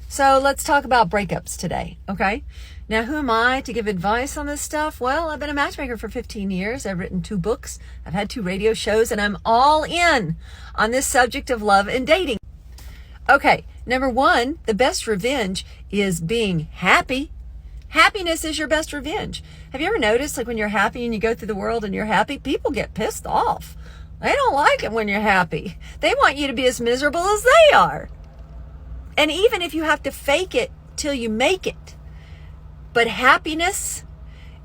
So let's talk about breakups today, okay? Now, who am I to give advice on this stuff? Well, I've been a matchmaker for 15 years. I've written 2 books. I've had 2 radio shows, and I'm all in on this subject of love and dating. Okay, number 1, the best revenge is being happy. Happiness is your best revenge. Have you ever noticed, like when you're happy and you go through the world and you're happy, people get pissed off. They don't like it when you're happy. They want you to be as miserable as they are. And even if you have to fake it till you make it. But happiness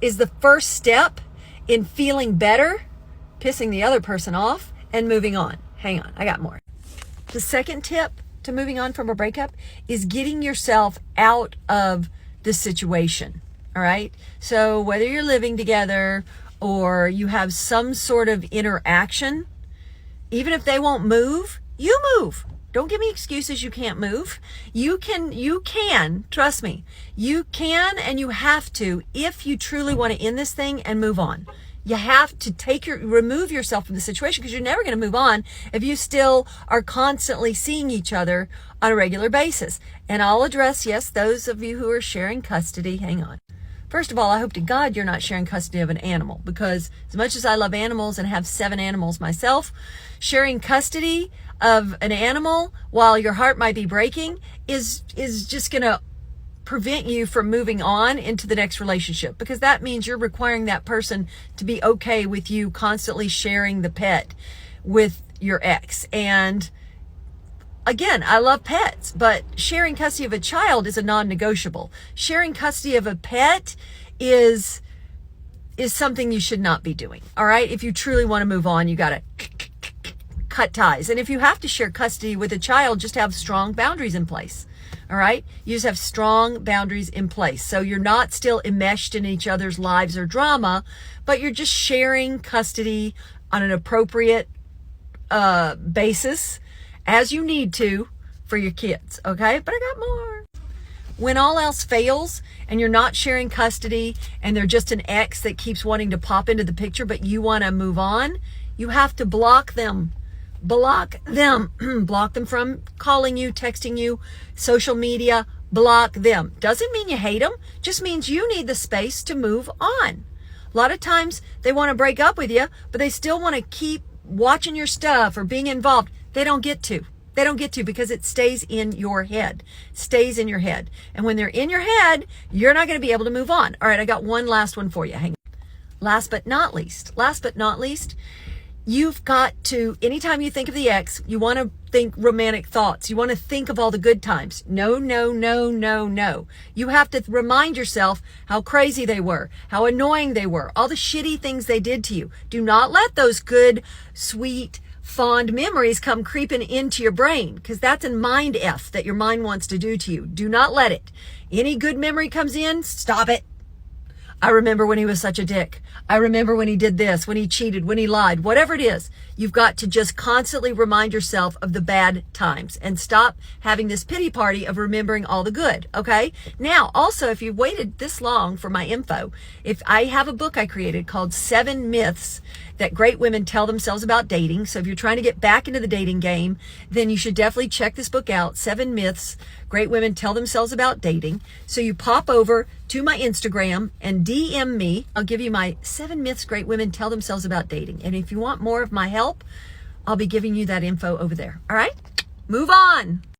is the first step in feeling better, pissing the other person off, and moving on. Hang on, I got more. The second tip to moving on from a breakup is getting yourself out of the situation. All right? So whether you're living together or you have some sort of interaction, even if they won't move, you move. Don't give me excuses you can't move. You can, trust me. You can and you have to if you truly want to end this thing and move on. You have to remove yourself from the situation because you're never going to move on if you still are constantly seeing each other on a regular basis. And I'll address, yes, those of you who are sharing custody. Hang on. First of all, I hope to God you're not sharing custody of an animal, because as much as I love animals and have 7 animals myself, sharing custody of an animal while your heart might be breaking is just going to prevent you from moving on into the next relationship, because that means you're requiring that person to be okay with you constantly sharing the pet with your ex. And again, I love pets, but sharing custody of a child is a non-negotiable. Sharing custody of a pet is something you should not be doing. All right. If you truly want to move on, you got to cut ties. And if you have to share custody with a child, just have strong boundaries in place. All right. You just have strong boundaries in place. So you're not still enmeshed in each other's lives or drama, but you're just sharing custody on an appropriate basis as you need to for your kids. Okay. But I got more. When all else fails and you're not sharing custody and they're just an ex that keeps wanting to pop into the picture, but you want to move on, you have to block them. Block them. Block them from calling you, texting you, social media. Block them. Doesn't mean you hate them. Just means you need the space to move on. A lot of times they want to break up with you, but they still want to keep watching your stuff or being involved. They don't get to. They don't get to because it stays in your head. Stays in your head. And when they're in your head, you're not going to be able to move on. All right, I got one last one for you. Hang on. Last but not least, you've got to, anytime you think of the ex, you want to think romantic thoughts. You want to think of all the good times. No. You have to remind yourself how crazy they were, how annoying they were, all the shitty things they did to you. Do not let those good, sweet, fond memories come creeping into your brain, because that's a mind F that your mind wants to do to you. Do not let it. Any good memory comes in, stop it. I remember when he was such a dick. I remember when he did this, when he cheated, when he lied, whatever it is. You've got to just constantly remind yourself of the bad times and stop having this pity party of remembering all the good. Okay. Now, also, if you've waited this long for my info, if I have a book I created called 7 Myths that Great Women Tell Themselves About Dating. So if you're trying to get back into the dating game, then you should definitely check this book out. 7 Myths Great Women Tell Themselves About Dating. So you pop over to my Instagram and DM me. I'll give you my 7 Myths Great Women Tell Themselves About Dating. And if you want more of my help, I'll be giving you that info over there. All right, move on.